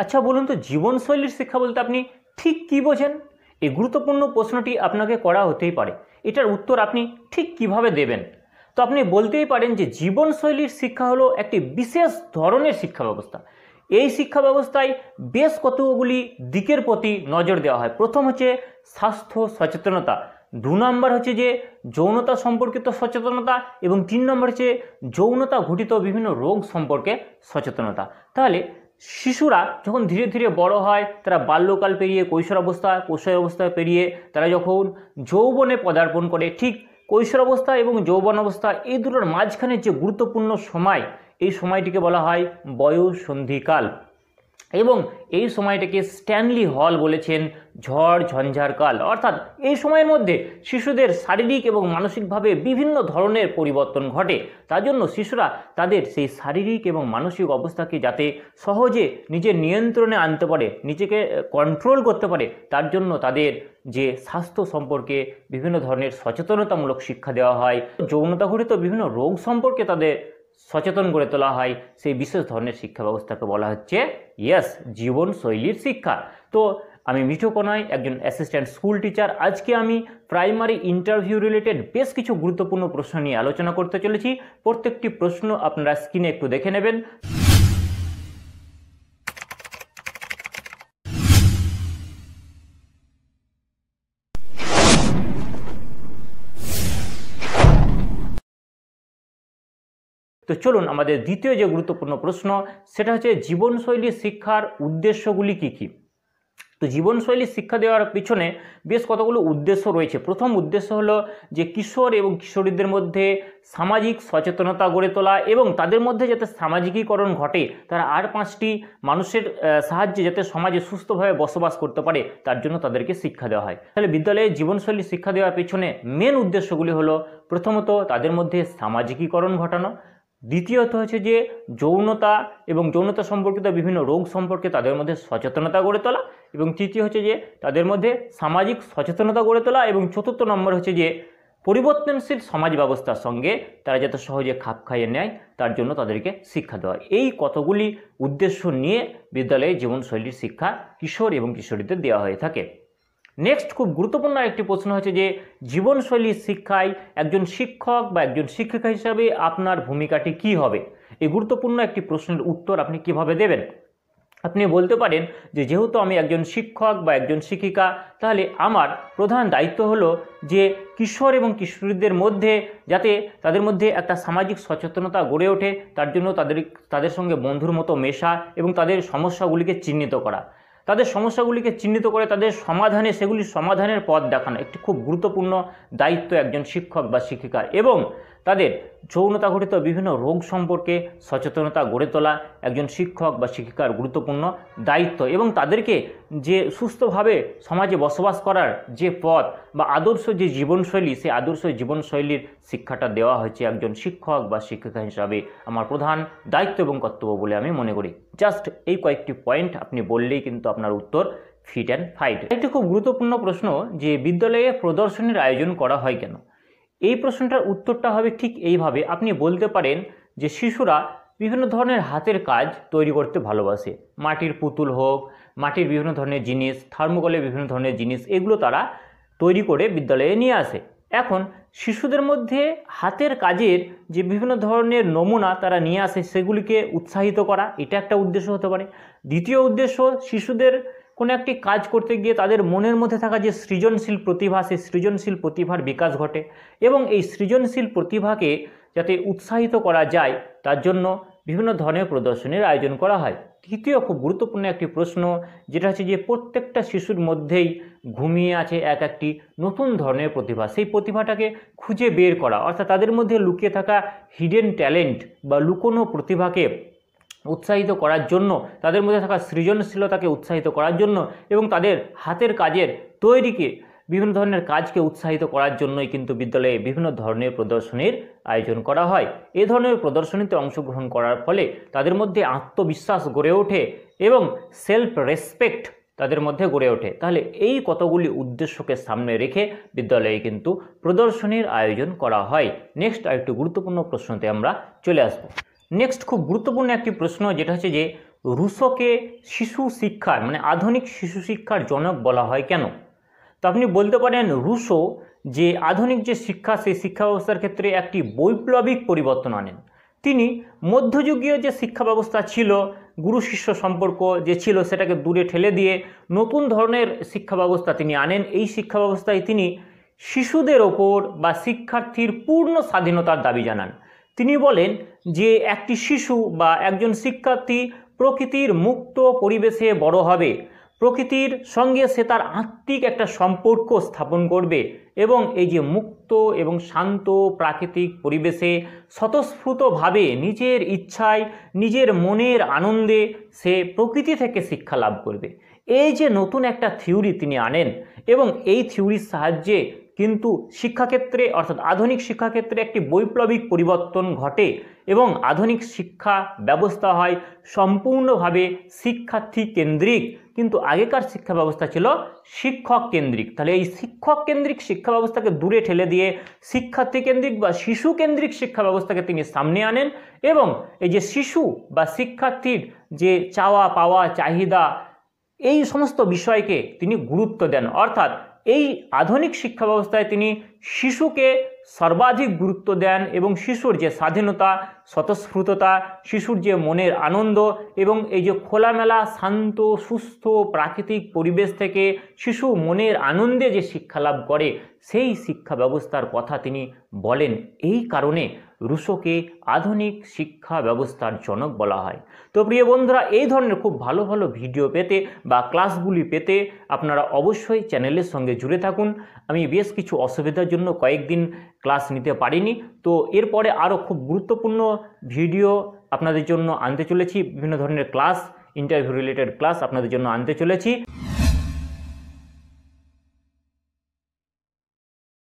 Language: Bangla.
আচ্ছা বলুন তো, জীবনশৈলীর শিক্ষা বলতে আপনি ঠিক কী বোঝেন? এই গুরুত্বপূর্ণ প্রশ্নটি আপনাকে করা হতেই পারে। এটার উত্তর আপনি ঠিক কিভাবে দেবেন? তো আপনি বলতেই পারেন যে জীবনশৈলীর শিক্ষা হলো একটি বিশেষ ধরনের শিক্ষা ব্যবস্থা। এই শিক্ষা ব্যবস্থায় বেশ কতগুলি দিকের প্রতি নজর দেওয়া হয়। প্রথম হচ্ছে স্বাস্থ্য সচেতনতা, 2 নম্বর হচ্ছে যে যৌনতা সম্পর্কিত সচেতনতা, এবং 3 নম্বর হচ্ছে যৌনতা ঘটিত বিভিন্ন রোগ সম্পর্কে সচেতনতা। তাহলে শিশুরা যখন ধীরে ধীরে বড় হয়, তারা বাল্যকাল পেরিয়ে কৈশোর অবস্থা পেরিয়ে তারা যখন যৌবনে পদার্পণ করে, ঠিক কৈশোর অবস্থা এবং যৌবন অবস্থা এই দুটোর মাঝখানে যে গুরুত্বপূর্ণ সময়, এই সময়টিকে বলা হয় বয়ঃসন্ধিকাল। এবং এই সময়টাকে স্ট্যানলি হল বলেছেন ঝড় ঝঞ্ঝার কাল। অর্থাৎ এই সময়ের মধ্যে শিশুদের শারীরিক এবং মানসিকভাবে বিভিন্ন ধরনের পরিবর্তন ঘটে। তার জন্য শিশুরা তাদের সেই শারীরিক এবং মানসিক অবস্থাকে যাতে সহজে নিজের নিয়ন্ত্রণে আনতে পারে, নিজেকে কন্ট্রোল করতে পারে, তার জন্য তাদের যে স্বাস্থ্য সম্পর্কে বিভিন্ন ধরনের সচেতনতামূলক শিক্ষা দেওয়া হয়। যৌনতা ঘটিত বিভিন্ন রোগ সম্পর্কে তাদের সচেতন করে তোলা হয়। সেই বিশেষ ধরনের শিক্ষা ব্যবস্থাকে বলা হচ্ছে জীবনশৈলীর শিক্ষা। তো আমি মিঠু কোনাই, একজন অ্যাসিস্ট্যান্ট স্কুল টিচার। আজকে আমি প্রাইমারি ইন্টারভিউ রিলেটেড বেশ কিছু গুরুত্বপূর্ণ প্রশ্ন নিয়ে আলোচনা করতে চলেছি। প্রত্যেকটি প্রশ্ন আপনারা স্ক্রিনে একটু দেখে নেবেন। তো চলুন, আমাদের দ্বিতীয় যে গুরুত্বপূর্ণ প্রশ্ন সেটা হচ্ছে জীবনশৈলী শিক্ষার উদ্দেশ্যগুলি কী কী। তো জীবনশৈলী শিক্ষা দেওয়ার পিছনে বেশ কতগুলো উদ্দেশ্য রয়েছে। প্রথম উদ্দেশ্য হলো যে কিশোর এবং কিশোরীদের মধ্যে সামাজিক সচেতনতা গড়ে তোলা এবং তাদের মধ্যে যাতে সামাজিকীকরণ ঘটে, তারা আর 5টি মানুষের সাহায্যে যাতে সমাজে সুস্থভাবে বসবাস করতে পারে, তার জন্য তাদেরকে শিক্ষা দেওয়া হয়। তাহলে বিদ্যালয়ে জীবনশৈলী শিক্ষা দেওয়ার পিছনে মেন উদ্দেশ্যগুলি হলো প্রথমত তাদের মধ্যে সামাজিকীকরণ ঘটানো, দ্বিতীয়ত হচ্ছে যে যৌনতা এবং যৌনতা সম্পর্কিত বিভিন্ন রোগ সম্পর্কে তাদের মধ্যে সচেতনতা গড়ে তোলা, এবং তৃতীয় হচ্ছে যে তাদের মধ্যে সামাজিক সচেতনতা গড়ে তোলা, এবং চতুর্থ নম্বর হচ্ছে যে পরিবর্তনশীল সমাজ ব্যবস্থার সঙ্গে তারা যাতে সহজে খাপ খাইয়ে নেয়, তার জন্য তাদেরকে শিক্ষা দেওয়া। এই কতগুলি উদ্দেশ্য নিয়ে বিদ্যালয়ে জীবনশৈলীর শিক্ষা কিশোর এবং কিশোরীদের দেওয়া হয়ে থাকে। নেক্সট খুব গুরুত্বপূর্ণ একটি প্রশ্ন হচ্ছে যে জীবনশৈলী শিক্ষায় একজন শিক্ষক বা একজন শিক্ষিকা হিসাবে আপনার ভূমিকাটি কী হবে। এই গুরুত্বপূর্ণ একটি প্রশ্নের উত্তর আপনি কিভাবে দেবেন? আপনি বলতে পারেন যে যেহেতু আমি একজন শিক্ষক বা একজন শিক্ষিকা, তাহলে আমার প্রধান দায়িত্ব হলো যে কিশোর এবং কিশোরীদের মধ্যে যাতে তাদের মধ্যে একটা সামাজিক সচেতনতা গড়ে ওঠে, তার জন্য তাদের সঙ্গে বন্ধুর মতো মেশা এবং তাদের সমস্যাগুলিকে চিহ্নিত করা, তাদের সমস্যাগুলিকে চিহ্নিত করে তাদের সমাধানে সেগুলি সমাধানের পথ দেখানো একটি খুব গুরুত্বপূর্ণ দায়িত্ব একজন শিক্ষক বা শিক্ষিকা। এবং তাদের যৌনতা ঘটিত বিভিন্ন রোগ সম্পর্কে সচেতনতা গড়ে তোলা একজন শিক্ষক বা শিক্ষিকার গুরুত্বপূর্ণ দায়িত্ব, এবং তাদেরকে যে সুস্থভাবে সমাজে বসবাস করার যে পথ বা আদর্শ যে জীবনশৈলী, সেই আদর্শ জীবনশৈলীর শিক্ষাটা দেওয়া হয়েছে একজন শিক্ষক বা শিক্ষিকা হিসাবে আমার প্রধান দায়িত্ব এবং কর্তব্য বলে আমি মনে করি। জাস্ট এই কয়েকটি পয়েন্ট আপনি বললেই কিন্তু আপনার উত্তর ফিট অ্যান্ড ফাইট। একটি খুব গুরুত্বপূর্ণ প্রশ্ন যে বিদ্যালয়ে প্রদর্শনীর আয়োজন করা হয় কেন। এই প্রশ্নটার উত্তরটা হবে ঠিক এইভাবে। আপনি বলতে পারেন যে শিশুরা বিভিন্ন ধরনের হাতের কাজ তৈরি করতে ভালোবাসে। মাটির পুতুল হোক, মাটির বিভিন্ন ধরনের জিনিস, থার্মোকলের বিভিন্ন ধরনের জিনিস, এগুলো তারা তৈরি করে বিদ্যালয়ে নিয়ে আসে। এখন শিশুদের মধ্যে হাতের কাজের যে বিভিন্ন ধরনের নমুনা তারা নিয়ে আসে, সেগুলিকে উৎসাহিত করা, এটা একটা উদ্দেশ্য হতে পারে। দ্বিতীয় উদ্দেশ্য, শিশুদের কোনো একটি কাজ করতে গিয়ে তাদের মনের মধ্যে থাকা যে সৃজনশীল প্রতিভা, সেই সৃজনশীল প্রতিভার বিকাশ ঘটে, এবং এই সৃজনশীল প্রতিভাকে যাতে উৎসাহিত করা যায় তার জন্য বিভিন্ন ধরনের প্রদর্শনীর আয়োজন করা হয়। তৃতীয় খুব গুরুত্বপূর্ণ একটি প্রশ্ন যেটা হচ্ছে যে প্রত্যেকটা শিশুর মধ্যেই ঘুমিয়ে আছে একটি নতুন ধরনের প্রতিভা, সেই প্রতিভাটাকে খুঁজে বের করা, অর্থাৎ তাদের মধ্যে লুকিয়ে থাকা হিডেন ট্যালেন্ট বা লুকোনো প্রতিভাকে উৎসাহিত করার জন্য, তাদের মধ্যে থাকা সৃজনশীলতাকে উৎসাহিত করার জন্য এবং তাদের হাতের কাজের তৈরিকে বিভিন্ন ধরনের কাজকে উৎসাহিত করার জন্যই কিন্তু বিদ্যালয়ে বিভিন্ন ধরনের প্রদর্শনীর আয়োজন করা হয়। এই ধরনের প্রদর্শনীতে অংশগ্রহণ করার ফলে তাদের মধ্যে আত্মবিশ্বাস গড়ে ওঠে এবং সেলফ রেসপেক্ট তাদের মধ্যে গড়ে ওঠে। তাহলে এই কতগুলি উদ্দেশ্যকে সামনে রেখে বিদ্যালয়ে কিন্তু প্রদর্শনীর আয়োজন করা হয়। নেক্সট আরেকটি গুরুত্বপূর্ণ প্রশ্নতে আমরা চলে আসব। নেক্সট খুব গুরুত্বপূর্ণ একটি প্রশ্ন যেটা হচ্ছে যে রুশোকে শিশু শিক্ষার মানে আধুনিক শিশু শিক্ষার জনক বলা হয় কেন? তো আপনি বলতে পারেন রুশো যে আধুনিক যে শিক্ষা সেই শিক্ষা ব্যবস্থার ক্ষেত্রে একটি বৈপ্লবিক পরিবর্তন আনেন। তিনি মধ্যযুগীয় যে শিক্ষা ব্যবস্থা ছিল, গুরু শিষ্য সম্পর্ক যে ছিল সেটাকে দূরে ঠেলে দিয়ে নতুন ধরনের শিক্ষা ব্যবস্থা তিনি আনেন। এই শিক্ষা ব্যবস্থায় তিনি শিশুদের ওপর বা শিক্ষার্থীর পূর্ণ স্বাধীনতার দাবি জানান। তিনি বলেন যে একটি শিশু বা একজন শিক্ষার্থী প্রকৃতির মুক্ত পরিবেশে বড় হবে, প্রকৃতির সঙ্গে সে তার আত্মিক একটা সম্পর্ক স্থাপন করবে এবং এই যে মুক্ত এবং শান্ত প্রাকৃতিক পরিবেশে স্বতঃস্ফূর্তভাবে নিজের ইচ্ছায় নিজের মনের আনন্দে সে প্রকৃতি থেকে শিক্ষা লাভ করবে। এই যে নতুন একটা থিওরি তিনি আনেন এবং এই থিওরির সাহায্যে কিন্তু শিক্ষাক্ষেত্রে অর্থাৎ আধুনিক শিক্ষাক্ষেত্রে একটি বৈপ্লবিক পরিবর্তন ঘটে এবং আধুনিক শিক্ষা ব্যবস্থা হয় সম্পূর্ণভাবে শিক্ষার্থী কেন্দ্রিক, কিন্তু আগেকার শিক্ষা ব্যবস্থা ছিল শিক্ষক কেন্দ্রিক। তাহলে এই শিক্ষক কেন্দ্রিক শিক্ষা ব্যবস্থাকে দূরে ঠেলে দিয়ে শিক্ষার্থী কেন্দ্রিক বা শিশু কেন্দ্রিক শিক্ষা ব্যবস্থাকে তিনি সামনে আনেন এবং এই যে শিশু বা শিক্ষার্থীর যে চাওয়া পাওয়া চাহিদা এই সমস্ত বিষয়কে তিনি গুরুত্ব দেন। অর্থাৎ এই আধুনিক শিক্ষা ব্যবস্থায় তিনি শিশুকে সর্বাধিক গুরুত্ব দেন এবং শিশুর যে স্বাধীনতা স্বতঃস্ফূর্ততা, শিশুর যে মনের আনন্দ এবং এই যে খোলামেলা শান্ত সুস্থ প্রাকৃতিক পরিবেশ থেকে শিশু মনের আনন্দে যে শিক্ষা লাভ করে সেই শিক্ষা ব্যবস্থার কথা তিনি বলেন। এই কারণে রুশোকে আধুনিক শিক্ষা ব্যবস্থার জনক বলা হয়। তো প্রিয় বন্ধুরা, এই ধরনের খুব ভালো ভালো ভিডিও পেতে বা ক্লাসগুলি পেতে আপনারা অবশ্যই চ্যানেলের সঙ্গে জুড়ে থাকুন। আমি বেশ কিছু অসুবিধার জন্য কয়েকদিন ক্লাস নিতে পারিনি, তো এরপরে আরও খুব গুরুত্বপূর্ণ ভিডিও আপনাদের জন্য আনতে চলেছি। বিভিন্ন ধরনের ক্লাস, ইন্টারভিউ রিলেটেড ক্লাস আপনাদের জন্য আনতে চলেছি।